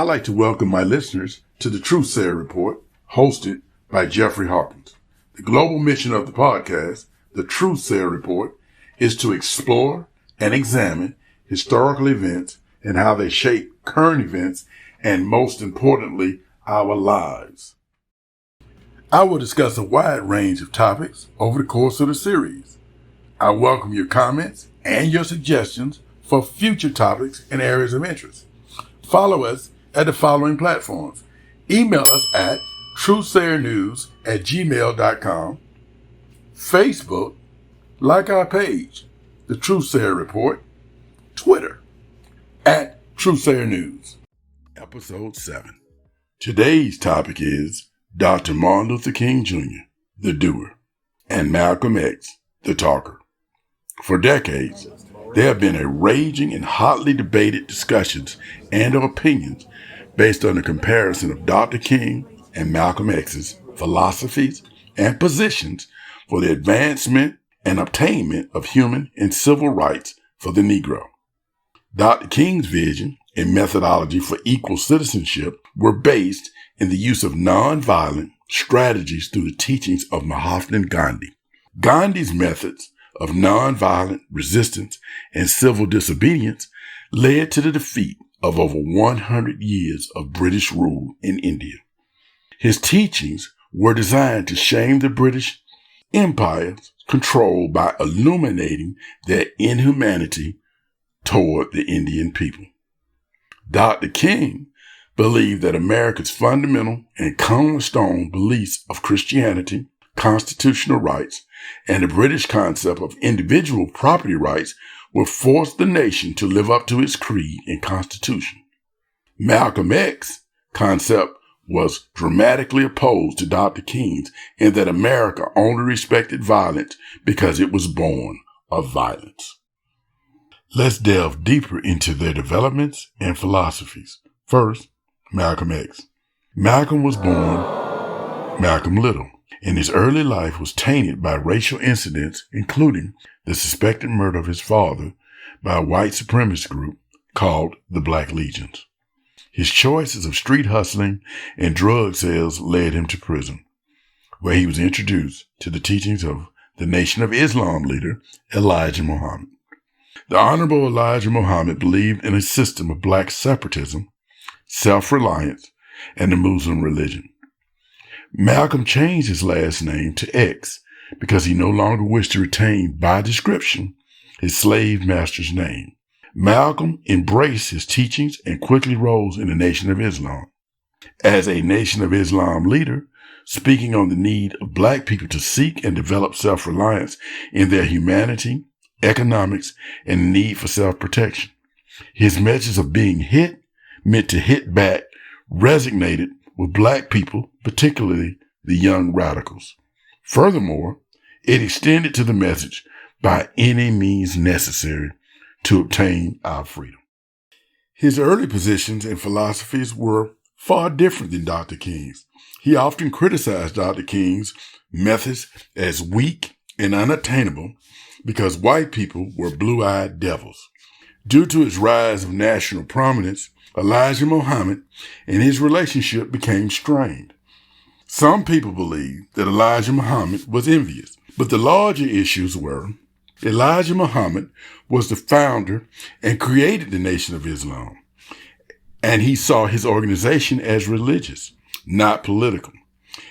I'd like to welcome my listeners to the TRUTHSAYER Report, hosted by Jeffrey Hawkins. The global mission of the podcast, the TRUTHSAYER Report, is to explore and examine historical events and how they shape current events and, most importantly, our lives. I will discuss a wide range of topics over the course of the series. I welcome your comments and your suggestions for future topics and areas of interest. Follow us at the following platforms. Email us at truthsayernews@gmail.com. Facebook, like our page, The TRUTHSAYER Report. Twitter, at TRUTHSAYER News. Episode 7. Today's topic is Dr. Martin Luther King Jr., the doer, and Malcolm X, the talker. For decades, there have been a raging and hotly debated discussions and opinions based on the comparison of Dr. King and Malcolm X's philosophies and positions for the advancement and obtainment of human and civil rights for the Negro. Dr. King's vision and methodology for equal citizenship were based in the use of nonviolent strategies through the teachings of Mahatma Gandhi. Gandhi's methods of nonviolent resistance and civil disobedience led to the defeat of over 100 years of British rule in India. His teachings were designed to shame the British Empire's control by illuminating their inhumanity toward the Indian people. Dr. King believed that America's fundamental and cornerstone beliefs of Christianity, constitutional rights, and the British concept of individual property rights will force the nation to live up to its creed and constitution. Malcolm X's concept was dramatically opposed to Dr. King's in that America only respected violence because it was born of violence. Let's delve deeper into their developments and philosophies. First, Malcolm X. Malcolm was born Malcolm Little, and his early life was tainted by racial incidents, including the suspected murder of his father by a white supremacist group called the Black Legions. His choices of street hustling and drug sales led him to prison, where he was introduced to the teachings of the Nation of Islam leader Elijah Muhammad. The Honorable Elijah Muhammad believed in a system of black separatism, self-reliance, and the Muslim religion. Malcolm changed his last name to X because he no longer wished to retain by description his slave master's name. Malcolm embraced his teachings and quickly rose in the Nation of Islam. As a Nation of Islam leader, speaking on the need of black people to seek and develop self-reliance in their humanity, economics, and the need for self-protection. His message of being hit, meant to hit back, resonated with black people, particularly the young radicals. Furthermore, it extended to the message by any means necessary to obtain our freedom. His early positions and philosophies were far different than Dr. King's. He often criticized Dr. King's methods as weak and unattainable because white people were blue-eyed devils. Due to his rise of national prominence, Elijah Muhammad and his relationship became strained. Some people believe that Elijah Muhammad was envious, but the larger issues were Elijah Muhammad was the founder and created the Nation of Islam, and he saw his organization as religious, not political,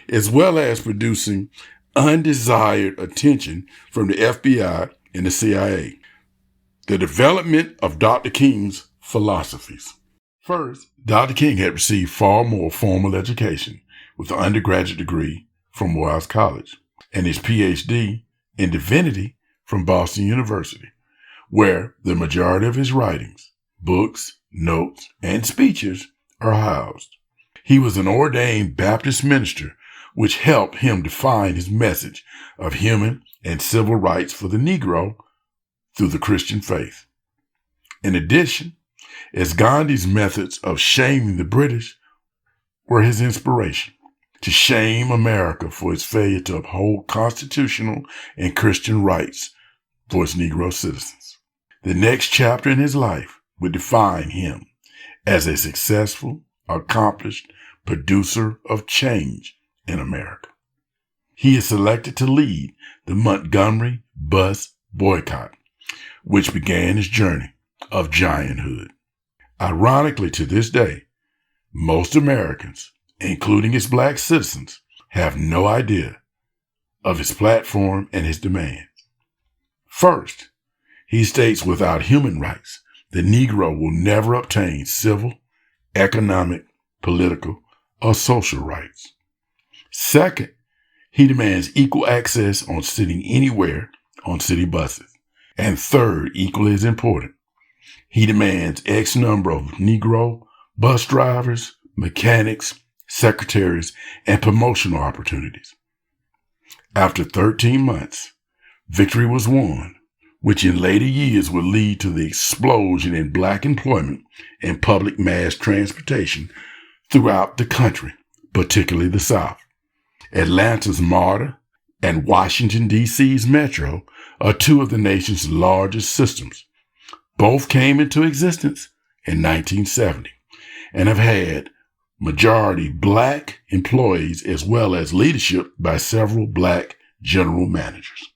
as well as producing undesired attention from the FBI and the CIA. The development of Dr. King's philosophies. First, Dr. King had received far more formal education with an undergraduate degree from Morehouse College and his PhD in divinity from Boston University, where the majority of his writings, books, notes, and speeches are housed. He was an ordained Baptist minister, which helped him define his message of human and civil rights for the Negro through the Christian faith. In addition, as Gandhi's methods of shaming the British were his inspiration to shame America for its failure to uphold constitutional and Christian rights for its Negro citizens. The next chapter in his life would define him as a successful accomplished producer of change in America. He is selected to lead the Montgomery bus boycott, which began his journey of gianthood. Ironically, to this day, most Americans, including his black citizens, have no idea of his platform and his demands. First, he states without human rights, the Negro will never obtain civil, economic, political, or social rights. Second, he demands equal access on sitting anywhere on city buses. And third, equally as important, he demands X number of Negro bus drivers, mechanics, secretaries, and promotional opportunities. After 13 months, victory was won, which in later years would lead to the explosion in black employment and public mass transportation throughout the country, particularly the South. Atlanta's MARTA and Washington, D.C.'s Metro are two of the nation's largest systems. Both came into existence in 1970 and have had majority black employees as well as leadership by several black general managers.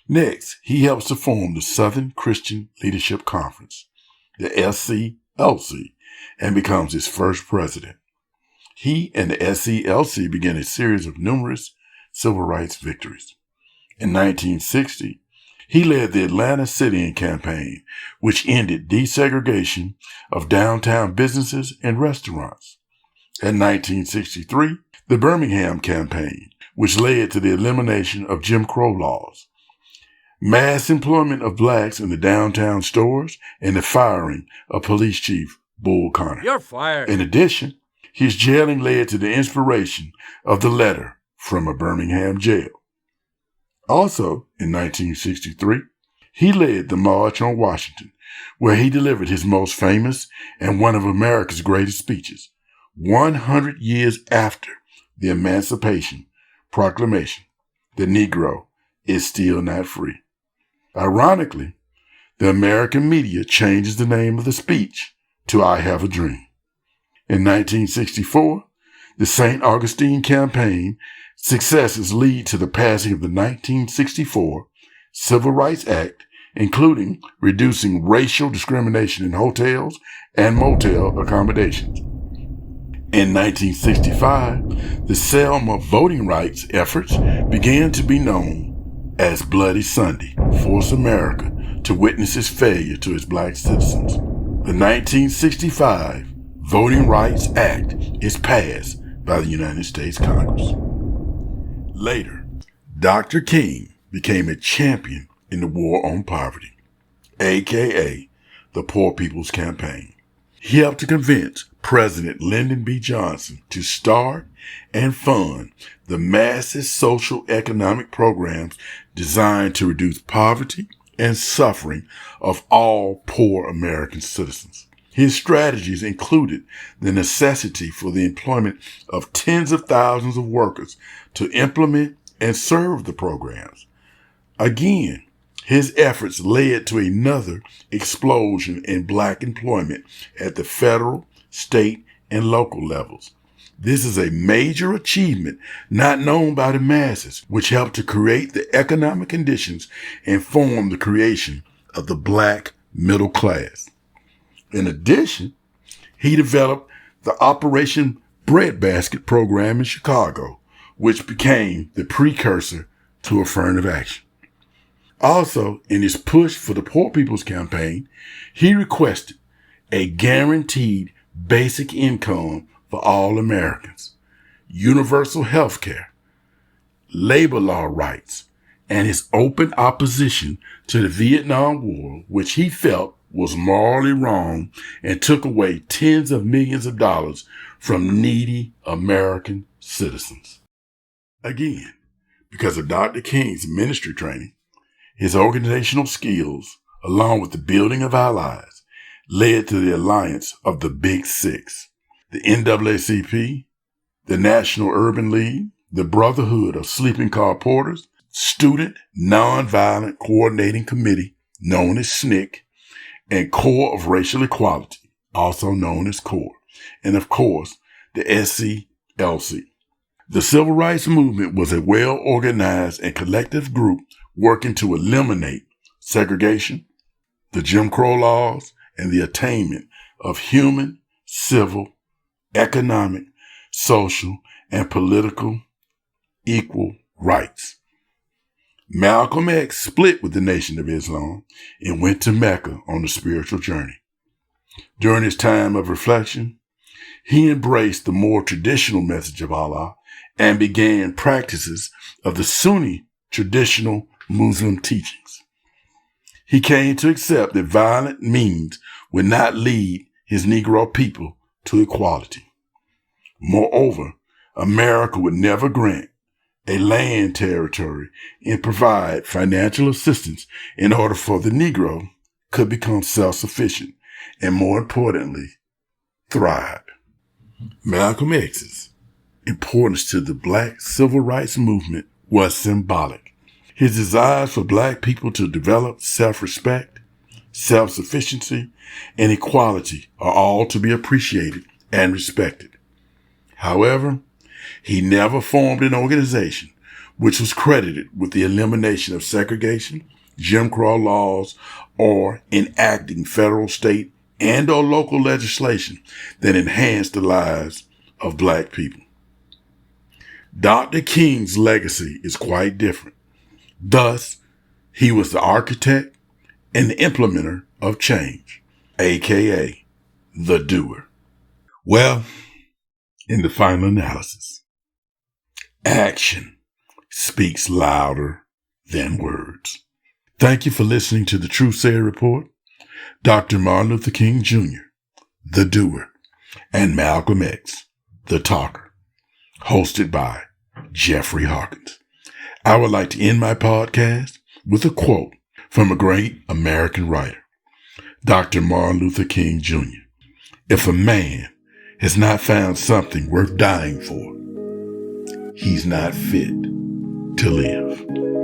Next, he helps to form the Southern Christian Leadership Conference, the SCLC, and becomes its first president. He and the SCLC began a series of numerous civil rights victories. In 1960, he led the Atlanta Sit-In campaign, which ended desegregation of downtown businesses and restaurants. In 1963, the Birmingham campaign, which led to the elimination of Jim Crow laws, mass employment of blacks in the downtown stores, and the firing of Police Chief Bull Connor. You're fired. In addition, his jailing led to the inspiration of the letter from a Birmingham jail. Also, in 1963, he led the March on Washington, where he delivered his most famous and one of America's greatest speeches, 100 years after the Emancipation Proclamation. The Negro is still not free. Ironically, the American media changes the name of the speech to I Have a Dream. In 1964, the St. Augustine campaign successes lead to the passing of the 1964 Civil Rights Act, including reducing racial discrimination in hotels and motel accommodations. In 1965, the Selma voting rights efforts began to be known as Bloody Sunday, forced America to witness its failure to its black citizens. The 1965 Voting Rights Act is passed by the United States Congress. Later, Dr. King became a champion in the war on poverty, aka the Poor People's Campaign. He helped to convince President Lyndon B. Johnson to start and fund the massive social economic programs designed to reduce poverty and suffering of all poor American citizens. His strategies included the necessity for the employment of tens of thousands of workers to implement and serve the programs. Again, his efforts led to another explosion in black employment at the federal, state, and local levels. This is a major achievement not known by the masses, which helped to create the economic conditions and form the creation of the black middle class. In addition, he developed the Operation Breadbasket program in Chicago, which became the precursor to affirmative action. Also, in his push for the Poor People's Campaign, he requested a guaranteed basic income for all Americans, universal health care, labor law rights, and his open opposition to the Vietnam War, which he felt was morally wrong and took away tens of millions of dollars from needy American citizens. Again, because of Dr. King's ministry training, his organizational skills, along with the building of allies, led to the alliance of the Big Six, the NAACP, the National Urban League, the Brotherhood of Sleeping Car Porters, Student Nonviolent Coordinating Committee, known as SNCC, and Corps of Racial Equality, also known as CORE. and of course, the SCLC. The Civil Rights Movement was a well-organized and collective group working to eliminate segregation, the Jim Crow laws, and the attainment of human, civil, economic, social, and political equal rights. Malcolm X split with the Nation of Islam and went to Mecca on a spiritual journey. During his time of reflection, he embraced the more traditional message of Allah and began practices of the Sunni traditional Muslim teachings. He came to accept that violent means would not lead his Negro people to equality. Moreover, America would never grant a land territory and provide financial assistance in order for the Negro could become self-sufficient and, more importantly, thrive. Malcolm X's importance to the Black civil rights movement was symbolic. His desires for Black people to develop self-respect, self-sufficiency, and equality are all to be appreciated and respected. However, he never formed an organization which was credited with the elimination of segregation, Jim Crow laws, or enacting federal, state, and or local legislation that enhanced the lives of Black people. Dr. King's legacy is quite different. Thus, he was the architect and the implementer of change, aka the doer. Well, in the final analysis, action speaks louder than words. Thank you for listening to the TRUTHSAYER Report. Dr. Martin Luther King Jr., the doer, and Malcolm X, the talker, hosted by Jeffrey Hawkins. I would like to end my podcast with a quote from a great American writer, Dr. Martin Luther King Jr. If a man has not found something worth dying for, he's not fit to live.